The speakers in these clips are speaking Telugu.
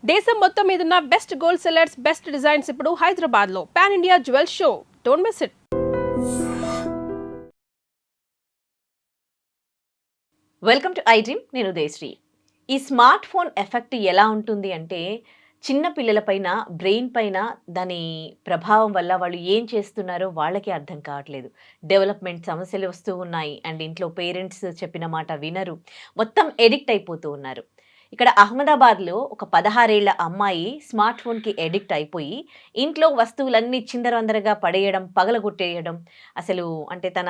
దేశం మొత్తం మీదున్న best gold sellers, best designs ఇప్పుడు హైదరాబాద్ లో pan India jewel show. Don't miss it. Welcome to I dream. నేను ఉదయశ్రీ. ఈ స్మార్ట్ ఫోన్ ఎఫెక్ట్ ఎలా ఉంటుంది అంటే చిన్న పిల్లలపైన, బ్రెయిన్ పైన దాని ప్రభావం వల్ల వాళ్ళు ఏం చేస్తున్నారో వాళ్ళకి అర్థం కావట్లేదు. డెవలప్మెంట్ సమస్యలు వస్తూ ఉన్నాయి అండ్ ఇంట్లో పేరెంట్స్ చెప్పిన మాట వినరు. మొత్తం ఎడిక్ట్ అయిపోతూ ఉన్నారు. ఇక్కడ అహ్మదాబాద్లో ఒక 16 ఏళ్ల అమ్మాయి స్మార్ట్ ఫోన్కి ఎడిక్ట్ అయిపోయి ఇంట్లో వస్తువులన్నీ చిందరవందరగా పడేయడం, పగలగొట్టేయడం, అసలు అంటే తన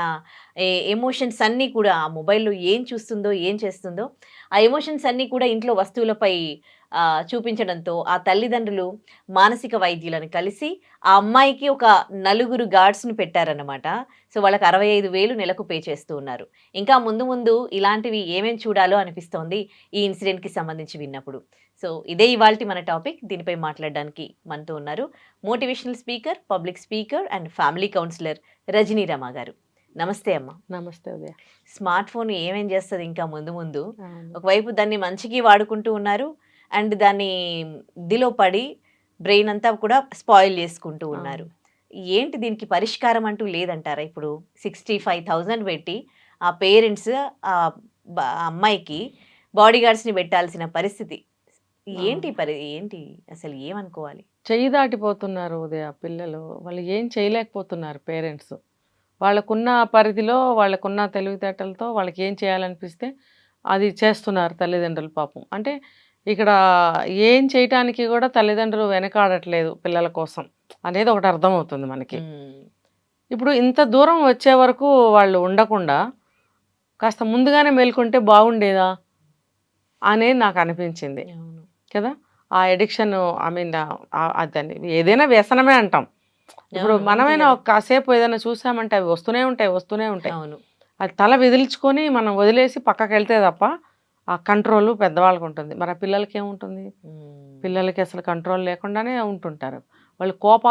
ఎమోషన్స్ అన్నీ కూడా ఆ మొబైల్లో ఏం చూస్తుందో, ఏం చేస్తుందో ఆ ఎమోషన్స్ అన్నీ కూడా ఇంట్లో వస్తువులపై చూపించడంతో ఆ తల్లిదండ్రులు మానసిక వైద్యులను కలిసి ఆ అమ్మాయికి ఒక 4 గార్డ్స్‌ని పెట్టారన్నమాట. సో, వాళ్ళకి 65,000 నెలకు పే చేస్తూ ఉన్నారు. ఇంకా ముందు ముందు ఇలాంటివి ఏమేం చూడాలో అనిపిస్తోంది ఈ ఇన్సిడెంట్‌కి సంబంధించి విన్నప్పుడు. సో, ఇదే ఇవాల్టి మన టాపిక్. దీనిపై మాట్లాడడానికి మనతో ఉన్నారు motivational speaker, public speaker and family counsellor Rajani Rama గారు. నమస్తే అమ్మ. నమస్తే ఉదయ. స్మార్ట్ ఫోన్ ఏమేం చేస్తుంది ఇంకా ముందు ముందు? ఒకవైపు దాన్ని మంచికి వాడుకుంటూ ఉన్నారు అండ్ దాన్ని ఇదిలో పడి బ్రెయిన్ అంతా కూడా స్పాయిల్ చేసుకుంటూ ఉన్నారు. ఏంటి దీనికి పరిష్కారం అంటూ లేదంటారా? ఇప్పుడు 65,000 పెట్టి ఆ పేరెంట్స్ ఆ అమ్మాయికి బాడీ గార్డ్స్ని పెట్టాల్సిన పరిస్థితి ఏంటి అసలు ఏమనుకోవాలి? చెయ్యి దాటిపోతున్నారు ఉదయ పిల్లలు. వాళ్ళు ఏం చేయలేకపోతున్నారు పేరెంట్స్. వాళ్ళకున్న పరిధిలో, వాళ్ళకున్న తెలివితేటలతో వాళ్ళకి ఏం చేయాలనిపిస్తే అది చేస్తున్నారు తల్లిదండ్రులు పాపం. అంటే ఇక్కడ ఏం చేయటానికి కూడా తల్లిదండ్రులు వెనకాడట్లేదు పిల్లల కోసం అనేది ఒకటి అర్థమవుతుంది మనకి. ఇప్పుడు ఇంత దూరం వచ్చే వరకు వాళ్ళు ఉండకుండా కాస్త ముందుగానే మేల్కొంటే బాగుండేదా అనేది నాకు అనిపించింది కదా. ఆ ఎడిక్షన్ అదని ఏదైనా వ్యసనమే అంటాం. ఇప్పుడు మనమైనా కాసేపు ఏదైనా చూసామంటే అవి వస్తూనే ఉంటాయి. అది తల విదిల్చుకొని మనం వదిలేసి పక్కకి వెళ్తే తప్ప ఆ కంట్రోల్ పెద్దవాళ్ళకి ఉంటుంది. మరి ఆ పిల్లలకి ఏముంటుంది? పిల్లలకి అసలు కంట్రోల్ లేకుండానే ఉంటుంటారు. వాళ్ళు కోప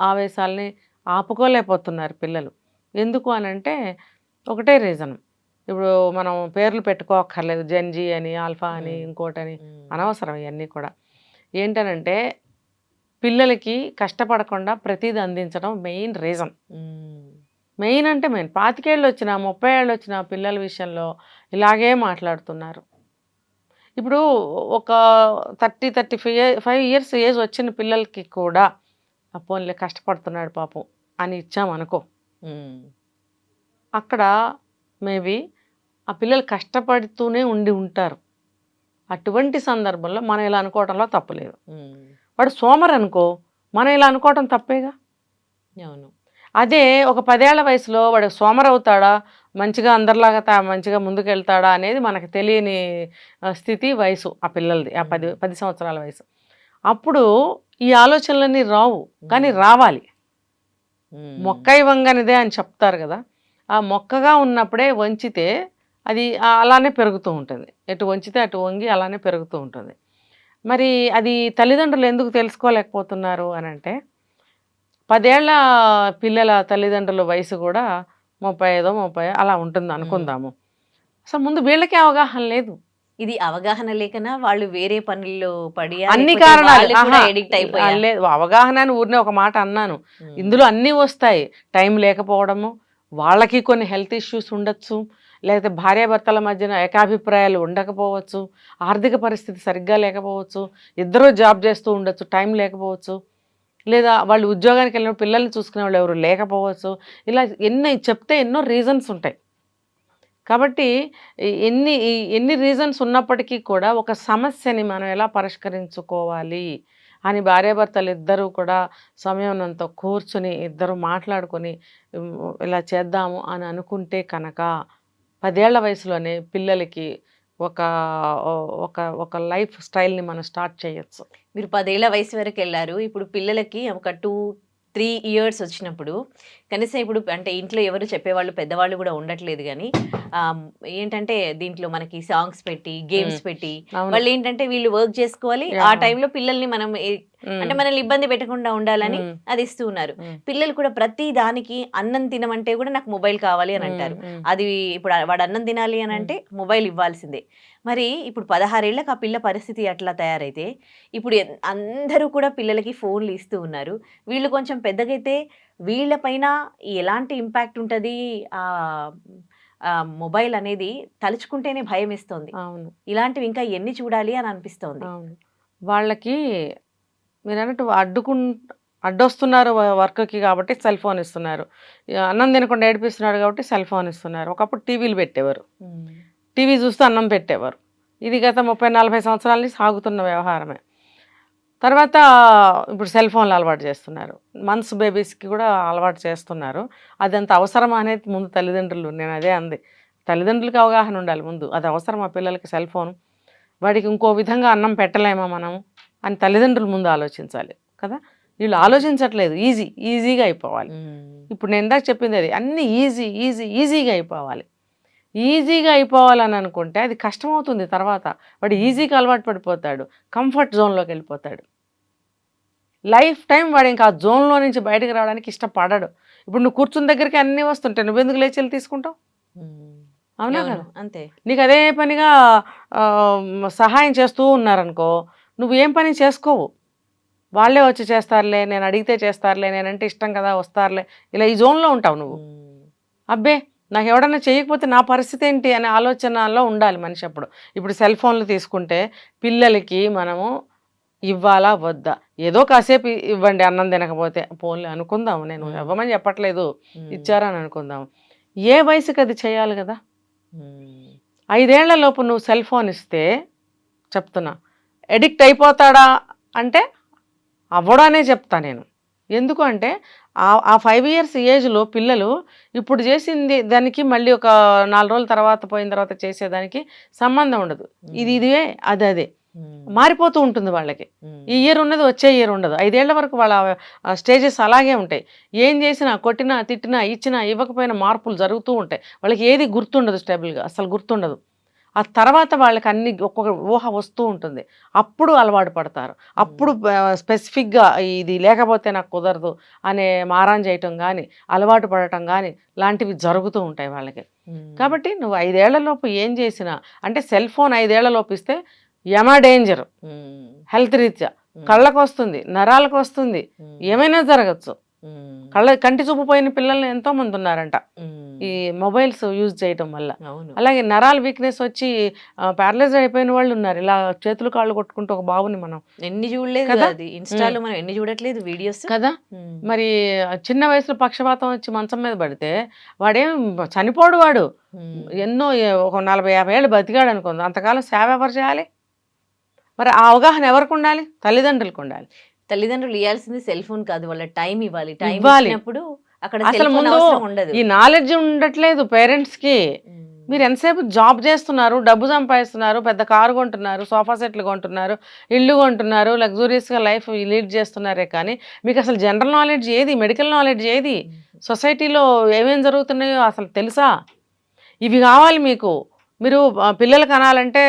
ఆవేశాలని ఆపుకోలేకపోతున్నారు పిల్లలు. ఎందుకు అని అంటే ఒకటే రీజన్. ఇప్పుడు మనం పేర్లు పెట్టుకోక్కర్లేదు, జెన్జీ అని, ఆల్ఫా అని, ఇంకోటని, అనవసరం ఇవన్నీ కూడా. ఏంటనంటే పిల్లలకి కష్టపడకుండా ప్రతిదీ అందించడం మెయిన్ రీజన్. మెయిన్ అంటే మెయిన్ 25 ఏళ్ళు వచ్చినా 30 ఏళ్ళు వచ్చిన పిల్లల విషయంలో ఇలాగే మాట్లాడుతున్నారు. ఇప్పుడు ఒక 35 ఇయర్స్ ఏజ్ వచ్చిన పిల్లలకి కూడా పోన్లే కష్టపడుతున్నాడు పాపం అని ఇచ్చామనుకో, అక్కడ మేబీ ఆ పిల్లలు కష్టపడుతూనే ఉంటారు. అటువంటి సందర్భంలో మనం ఇలా అనుకోవడంలో తప్పులేదు. వాడు సోమరు అనుకో, మనం ఇలా అనుకోవటం తప్పేగా. అవును. అదే ఒక 10 ఏళ్ల వయసులో వాడు సోమరు అవుతాడా, మంచిగా అందరిలాగా మంచిగా ముందుకెళ్తాడా అనేది మనకు తెలియని స్థితి, వయసు ఆ పిల్లలది. ఆ 10 సంవత్సరాల వయసు. అప్పుడు ఈ ఆలోచనలన్నీ రావు, కానీ రావాలి. మొక్కై వంగనిదే అని చెప్తారు కదా. ఆ మొక్కగా ఉన్నప్పుడే వంచితే అది అలానే పెరుగుతూ ఉంటుంది. ఎటు వంచితే అటు వంగి అలానే పెరుగుతూ ఉంటుంది. మరి అది తల్లిదండ్రులు ఎందుకు తెలుసుకోలేకపోతున్నారు అని అంటే 10 ఏళ్ల పిల్లల తల్లిదండ్రుల వయసు కూడా 35 అలా ఉంటుంది అనుకుందాము. అసలు ముందు వీళ్ళకే అవగాహన లేదు. ఇది అవగాహన లేకనా, వాళ్ళు వేరే పనుల్లో పడి అన్ని కారణాలు ఎడిక్ట్ అయిపోయారు. లేదు. అవగాహన అని ఊరినే ఒక మాట అన్నాను. ఇందులో అన్నీ వస్తాయి. టైం లేకపోవడము, వాళ్ళకి కొన్ని హెల్త్ ఇష్యూస్ ఉండొచ్చు, లేకపోతే భార్యాభర్తల మధ్యన ఏకాభిప్రాయాలు ఉండకపోవచ్చు, ఆర్థిక పరిస్థితి సరిగ్గా లేకపోవచ్చు, ఇద్దరూ జాబ్ చేస్తూ ఉండొచ్చు, టైం లేకపోవచ్చు, లేదా వాళ్ళు ఉద్యోగానికి వెళ్ళిన పిల్లల్ని చూసుకునే వాళ్ళు ఎవరు లేకపోవచ్చు. ఇలా చెప్తే ఎన్నో రీజన్స్ ఉంటాయి. కాబట్టి ఎన్ని రీజన్స్ ఉన్నప్పటికీ కూడా ఒక సమస్యని మనం ఎలా పరిష్కరించుకోవాలి అని భార్యాభర్తలు ఇద్దరూ కూడా సమయంతో కూర్చుని ఇద్దరు మాట్లాడుకొని ఇలా చేద్దాము అని అనుకుంటే కనుక 10 ఏళ్ల వయసులోనే పిల్లలకి ఒక ఒక ఒక లైఫ్ స్టైల్ని మనం స్టార్ట్ చేయొచ్చు. మీరు 10 ఏళ్ల వయసు వరకు వెళ్ళారు. ఇప్పుడు పిల్లలకి ఒక 2-3 ఇయర్స్ వచ్చినప్పుడు కనీసం ఇప్పుడు అంటే ఇంట్లో ఎవరు చెప్పేవాళ్ళు పెద్దవాళ్ళు కూడా ఉండట్లేదు. కానీ ఏంటంటే దీంట్లో మనకి సాంగ్స్ పెట్టి, గేమ్స్ పెట్టి, వాళ్ళు ఏంటంటే వీళ్ళు వర్క్ చేసుకోవాలి. ఆ టైంలో పిల్లల్ని మనం అంటే మనల్ని ఇబ్బంది పెట్టకుండా ఉండాలని ఉమ్, అది ఇస్తూ ఉన్నారు. ఉమ్, పిల్లలు కూడా ప్రతి దానికి అన్నం తినమంటే కూడా నాకు మొబైల్ కావాలి అని అంటారు. ఉమ్, అది ఇప్పుడు వాడు అన్నం తినాలి అని అంటే మొబైల్ ఇవ్వాల్సిందే. మరి ఇప్పుడు 16 ఏళ్ళకి ఆ పిల్ల పరిస్థితి అట్లా తయారైతే ఇప్పుడు అందరూ కూడా పిల్లలకి ఫోన్లు ఇస్తూ ఉన్నారు. వీళ్ళు కొంచెం పెద్దగైతే వీళ్ళపైన ఎలాంటి ఇంపాక్ట్ ఉంటది? ఆహ్, మొబైల్ అనేది తలుచుకుంటేనే భయమేస్తోంది. అవును, ఇలాంటివి ఇంకా ఎన్ని చూడాలి అని అనిపిస్తోంది. అవును. వాళ్ళకి మీరన్నట్టు అడ్డొస్తున్నారు వర్క్‌కి కాబట్టి సెల్ ఫోన్ ఇస్తున్నారు. అన్నం తినకుండా ఏడిపిస్తున్నాడు కాబట్టి సెల్ ఫోన్ ఇస్తున్నారు. ఒకప్పుడు టీవీలు పెట్టేవారు. టీవీ చూస్తూ అన్నం పెట్టేవారు. ఇది గత 30, 40 సంవత్సరాల నుంచి సాగుతున్న వ్యవహారమే. తర్వాత ఇప్పుడు సెల్ ఫోన్లు అలవాటు చేస్తున్నారు. మంత్స్ బేబీస్‌కి కూడా అలవాటు చేస్తున్నారు. అదంత అవసరమా అనేది ముందు తల్లిదండ్రులు, నేను అదే అంది. తల్లిదండ్రులకి అవగాహన ఉండాలి ముందు. అది అవసరమా పిల్లలకి సెల్ ఫోన్? వాడికి ఇంకో విధంగా అన్నం పెట్టలేమా మనం అని తల్లిదండ్రులు ముందు ఆలోచించాలి కదా. వీళ్ళు ఆలోచించట్లేదు. ఈజీగా అయిపోవాలి. ఇప్పుడు నేను ఇందాక చెప్పింది అది, అన్నీ ఈజీగా అయిపోవాలి. ఈజీగా అయిపోవాలని అనుకుంటే అది కష్టమవుతుంది. తర్వాత వాడు ఈజీగా అలవాటు పడిపోతాడు, కంఫర్ట్ జోన్లోకి వెళ్ళిపోతాడు. లైఫ్ టైం వాడు ఇంకా ఆ జోన్లో నుంచి బయటకు రావడానికి ఇష్టపడడు. ఇప్పుడు నువ్వు కూర్చున్న దగ్గరికి అన్నీ వస్తుంటాయి, నువ్వెందుకు లేచి వెళ్ళి తీసుకుంటావు? అవునా కదా. అంతే. నీకు అదే పనిగా సహాయం చేస్తూ ఉన్నారనుకో, నువ్వు ఏం పని చేసుకోవు. వాళ్ళే వచ్చి చేస్తారులే, నేను అడిగితే చేస్తారులే, నేనంటే ఇష్టం కదా వస్తారులే, ఇలా ఈ జోన్లో ఉంటావు నువ్వు. అబ్బే నాకు ఎవడన్నా చేయకపోతే నా పరిస్థితి ఏంటి అనే ఆలోచనలో ఉండాలి మనిషి అప్పుడు. ఇప్పుడు సెల్ ఫోన్లు తీసుకుంటే పిల్లలకి మనము ఇవ్వాలా వద్దా? ఏదో కాసేపు ఇవ్వండి అన్నం తినకపోతే, పోన్లే అనుకుందాం, నేను ఇవ్వమని చెప్పట్లేదు, ఇచ్చారని అనుకుందాం. ఏ వయసుకి అది చేయాలి కదా. 5 ఏళ్ల లోపు నువ్వు సెల్ ఫోన్ ఇస్తే చెప్తున్నా, ఎడిక్ట్ అయిపోతాడా అంటే అవ్వడానే చెప్తా నేను. ఎందుకు అంటే ఆ 5 ఇయర్స్ ఏజ్లో పిల్లలు ఇప్పుడు చేసింది దానికి మళ్ళీ ఒక 4 రోజుల తర్వాత పోయిన తర్వాత చేసేదానికి సంబంధం ఉండదు. ఇదే అదే మారిపోతూ ఉంటుంది వాళ్ళకి. ఈ ఇయర్ ఉన్నది వచ్చే ఇయర్ ఉండదు. 5 ఏళ్ల వరకు వాళ్ళ స్టేజెస్ అలాగే ఉంటాయి. ఏం చేసినా, కొట్టినా, తిట్టినా, ఇచ్చినా, ఇవ్వకపోయినా మార్పులు జరుగుతూ ఉంటాయి. వాళ్ళకి ఏది గుర్తుండదు, స్టేబుల్గా అసలు గుర్తుండదు. ఆ తర్వాత వాళ్ళకి అన్ని ఒక్కొక్క ఊహ వస్తూ ఉంటుంది. అప్పుడు అలవాటు పడతారు. అప్పుడు స్పెసిఫిక్గా ఇది లేకపోతే నాకు కుదరదు అనే మారాన్ చేయటం కానీ, అలవాటు పడటం కానీ లాంటివి జరుగుతూ ఉంటాయి వాళ్ళకి. కాబట్టి నువ్వు 5 ఏళ్లలోపు ఏం చేసినా, అంటే సెల్ ఫోన్ 5 ఏళ్లలోపు ఇస్తే యమ డేంజర్. హెల్త్ రీత్యా కళ్ళకు వస్తుంది, నరాలకు వస్తుంది, ఏమైనా జరగచ్చు. కంటి చూపు పోయిన పిల్లలు ఎంతో మంది ఉన్నారంట ఈ మొబైల్స్ యూజ్ చేయటం వల్ల. అలాగే నరాల వీక్నెస్ వచ్చి ప్యారలైజ్ అయిపోయిన వాళ్ళు ఉన్నారు. ఇలా చేతులు కాళ్ళు కొట్టుకుంటూ ఒక బాబుని మనం ఎన్ని చూడలేదు కదా, అది ఇన్స్టాలో మనం ఎన్ని చూడట్లేదు వీడియోస్ కదా. మరి చిన్న వయసులో పక్షపాతం వచ్చి మంచం మీద పడితే వాడేం చనిపోడు. వాడు ఎన్నో ఒక 40-50 ఏళ్ళు బతికాడు అనుకుంది. అంతకాలం సేవ ఎవరు చేయాలి? మరి ఆ అవగాహన ఎవరికి ఉండాలి? తల్లిదండ్రులకు ఉండాలి. తల్లిదండ్రులు ఇవ్వాల్సింది సెల్ ఫోన్ కాదు, వాళ్ళ టైం ఇవ్వాలి. టైం ఇవ్వాలి. ఇచ్చినప్పుడు అక్కడ అసలు సెల్ ఫోన్ ముందు అవసరం ఉండదు. ఈ నాలెడ్జ్ ఉండట్లేదు పేరెంట్స్కి. మీరు ఎంతసేపు జాబ్ చేస్తున్నారు, డబ్బు సంపాదిస్తున్నారు, పెద్ద కారు కొంటున్నారు, సోఫా సెట్లు కొంటున్నారు, ఇల్లు కొంటున్నారు, లగ్జూరియస్గా లైఫ్ లీడ్ చేస్తున్నారే కానీ మీకు అసలు జనరల్ నాలెడ్జ్ ఏది, మెడికల్ నాలెడ్జ్ ఏది, సొసైటీలో ఏమేమి జరుగుతున్నాయో అసలు తెలుసా? ఇవి కావాలి మీకు. మీరు పిల్లలు కనాలంటే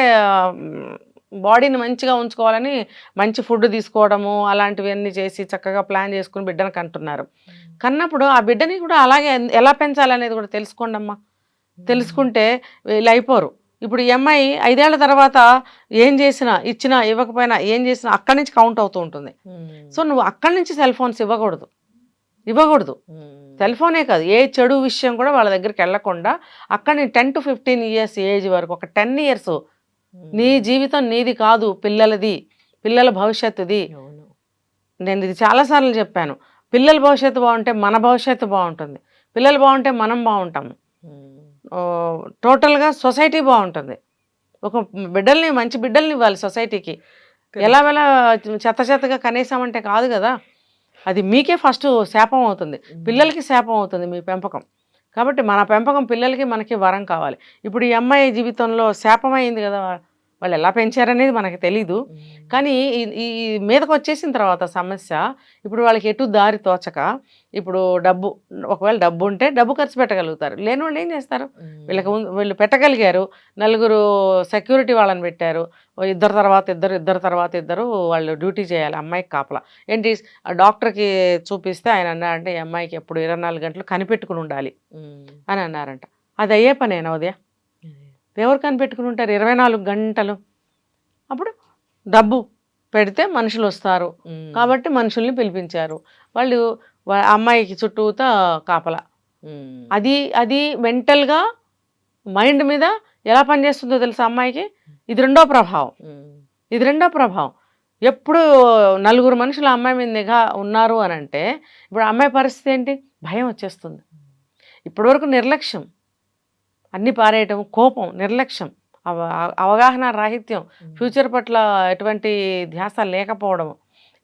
బాడీని మంచిగా ఉంచుకోవాలని మంచి ఫుడ్ తీసుకోవడము అలాంటివన్నీ చేసి చక్కగా ప్లాన్ చేసుకుని బిడ్డను కంటున్నారు. కన్నప్పుడు ఆ బిడ్డని కూడా అలాగే ఎలా పెంచాలనేది కూడా తెలుసుకోండి అమ్మా. తెలుసుకుంటే ఇలా అయిపోరు. ఇప్పుడు ఈ అమ్మాయి 5 ఏళ్ల తర్వాత ఏం చేసినా, ఇచ్చినా, ఇవ్వకపోయినా, ఏం చేసినా అక్కడి నుంచి కౌంట్ అవుతూ ఉంటుంది. సో నువ్వు అక్కడి నుంచి సెల్ ఫోన్స్ ఇవ్వకూడదు. సెల్ ఫోనే కాదు, ఏ చెడు విషయం కూడా వాళ్ళ దగ్గరికి వెళ్ళకుండా అక్కడి 10 to 15 ఇయర్స్ ఏజ్ వరకు, ఒక 10 ఇయర్స్ నీ జీవితం నీది కాదు, పిల్లలది, పిల్లల భవిష్యత్తుది. నేను ఇది చాలాసార్లు చెప్పాను. పిల్లల భవిష్యత్తు బాగుంటే మన భవిష్యత్తు బాగుంటుంది, పిల్లలు బాగుంటే మనం బాగుంటాము, టోటల్గా సొసైటీ బాగుంటుంది. ఒక మంచి బిడ్డల్ని ఇవ్వాలి సొసైటీకి. ఎలా చెత్తగా కనీసమంటే కాదు కదా. అది మీకే ఫస్ట్ శాపం అవుతుంది, పిల్లలకి శాపం అవుతుంది మీ పెంపకం. కాబట్టి మన పెంపకం పిల్లలకి మనకి వరం కావాలి. ఇప్పుడు ఈ అమ్మాయి జీవితంలో శాపమైంది కదా వాళ్ళు ఎలా పెంచారనేది మనకు తెలీదు. కానీ ఈ మీదకి వచ్చేసిన తర్వాత సమస్య ఇప్పుడు వాళ్ళకి ఎటు దారి తోచక ఇప్పుడు ఒకవేళ డబ్బు ఉంటే డబ్బు ఖర్చు పెట్టగలుగుతారు, లేని వాళ్ళు ఏం చేస్తారు? వీళ్ళు పెట్టగలిగారు, నలుగురు సెక్యూరిటీ వాళ్ళని పెట్టారు, ఇద్దరు తర్వాత ఇద్దరు వాళ్ళు డ్యూటీ చేయాలి, అమ్మాయికి కాపలా. ఏంటి డాక్టర్కి చూపిస్తే ఆయన అన్నారంటే ఈ అమ్మాయికి ఎప్పుడు 24 గంటలు కనిపెట్టుకుని ఉండాలి అని అన్నారంట. అది అయ్యే పనేనా ఉదయ? ఎవరు కనిపెట్టుకుని ఉంటారు 24 గంటలు? అప్పుడు డబ్బు పెడితే మనుషులు వస్తారు కాబట్టి మనుషుల్ని పిలిపించారు, వాళ్ళు అమ్మాయికి చుట్టూతా కాపలా. అది మెంటల్గా మైండ్ మీద ఎలా పనిచేస్తుందో తెలుసా అమ్మాయికి? ఇది రెండో ప్రభావం. ఎప్పుడు నలుగురు మనుషులు అమ్మాయి మీద నిఘా ఉన్నారు అని అంటే ఇప్పుడు అమ్మాయి పరిస్థితి ఏంటి? భయం వచ్చేస్తుంది. ఇప్పటివరకు నిర్లక్ష్యం, అన్ని పారేయటం, కోపం, నిర్లక్ష్యం, అవగాహన రాహిత్యం, ఫ్యూచర్ పట్ల ఎటువంటి ధ్యాస లేకపోవడం,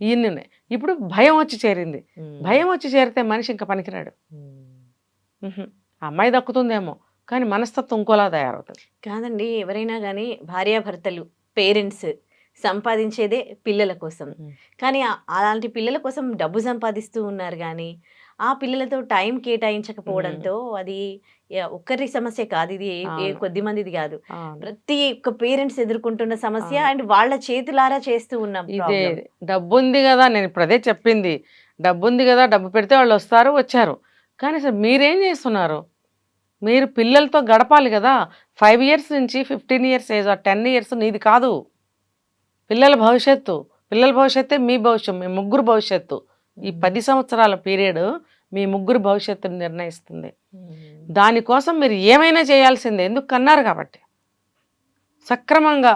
ఇన్ని. ఇప్పుడు భయం వచ్చి చేరింది. భయం వచ్చి చేరితే మనిషి ఇంకా పనికిరాడు. అమ్మాయి దక్కుతుందేమో కానీ మనస్తత్వం ఇంకోలా తయారవుతుంది. కాదండి, ఎవరైనా కానీ భార్యాభర్తలు, పేరెంట్స్ సంపాదించేదే పిల్లల కోసం. కానీ అలాంటి పిల్లల కోసం డబ్బు సంపాదిస్తూ ఉన్నారు కానీ ఆ పిల్లలతో టైం కేటాయించకపోవడంతో అది ఒక్కరి సమస్య కాదు, ఇది కొద్ది మందిది కాదు, ప్రతి ఒక్క పేరెంట్స్ ఎదుర్కొంటున్న సమస్య. అండ్ వాళ్ళ చేతులారా చేస్తూ ఉన్నాం. ఇదే డబ్బు ఉంది కదా, నేను ఇప్పుడు అదే చెప్పింది, డబ్బు ఉంది కదా, డబ్బు పెడితే వాళ్ళు వచ్చారు. కానీ సార్ మీరేం చేస్తున్నారు? మీరు పిల్లలతో గడపాలి కదా. 5 years నుంచి 15 years ఏజ్, 10 years నీది కాదు. పిల్లల భవిష్యత్తే మీ భవిష్యత్తు, మీ ముగ్గురు భవిష్యత్తు. ఈ 10 సంవత్సరాల పీరియడ్ మీ ముగ్గురు భవిష్యత్తుని నిర్ణయిస్తుంది. దానికోసం మీరు ఏమైనా చేయాల్సిందే, ఎందుకు కన్నారు కాబట్టి. సక్రమంగా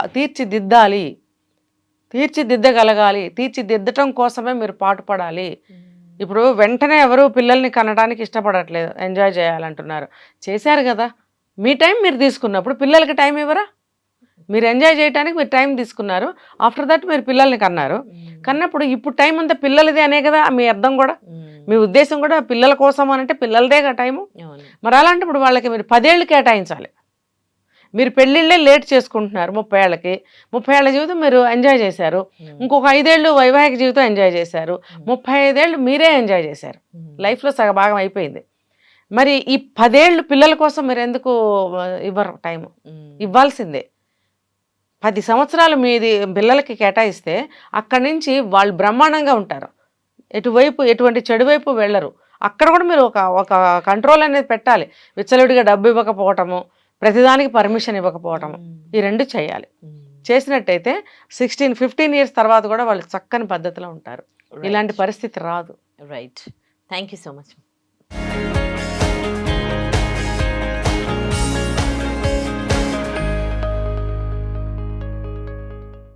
తీర్చిదిద్దగలగాలి, తీర్చిదిద్దటం కోసమే మీరు పాటుపడాలి. ఇప్పుడు వెంటనే ఎవరు పిల్లల్ని కనడానికి ఇష్టపడట్లేదు, ఎంజాయ్ చేయాలంటున్నారు. చేశారు కదా, మీ టైం మీరు తీసుకున్నప్పుడు పిల్లలకి టైం ఇవ్వరా? మీరు ఎంజాయ్ చేయడానికి మీరు టైం తీసుకున్నారు, ఆఫ్టర్ దట్ మీరు పిల్లల్ని కన్నప్పుడు ఇప్పుడు టైం అంతా పిల్లలదే అనే కదా మీ అర్థం కూడా, మీ ఉద్దేశం కూడా పిల్లల కోసం అనంటే పిల్లలదేగా టైము. మరి అలాంటప్పుడు వాళ్ళకి మీరు 10 ఏళ్ళు కేటాయించాలి. మీరు పెళ్ళిళ్ళే లేట్ చేసుకుంటున్నారు 30 ఏళ్ళకి. 30 ఏళ్ళ జీవితం మీరు ఎంజాయ్ చేశారు, ఇంకొక 5 ఏళ్ళు వైవాహిక జీవితం ఎంజాయ్ చేశారు, 35 ఏళ్ళు మీరే ఎంజాయ్ చేశారు, లైఫ్లో సగభాగం అయిపోయింది. మరి ఈ 10 ఏళ్ళు పిల్లల కోసం మీరు ఎందుకు ఇవ్వరు? టైము ఇవ్వాల్సిందే. 10 సంవత్సరాలు మీది పిల్లలకి కేటాయిస్తే అక్కడి నుంచి వాళ్ళు బ్రహ్మాండంగా ఉంటారు, ఎటువంటి చెడు వైపు వెళ్ళరు. అక్కడ కూడా మీరు ఒక కంట్రోల్ అనేది పెట్టాలి. విచ్చలవిడిగా డబ్బు ఇవ్వకపోవటము, ప్రతిదానికి పర్మిషన్ ఇవ్వకపోవటము, ఈ 2 చేయాలి. చేసినట్టయితే 16-15 years తర్వాత కూడా వాళ్ళు చక్కని పద్ధతిలో ఉంటారు, ఇలాంటి పరిస్థితి రాదు. Right, thank you so much.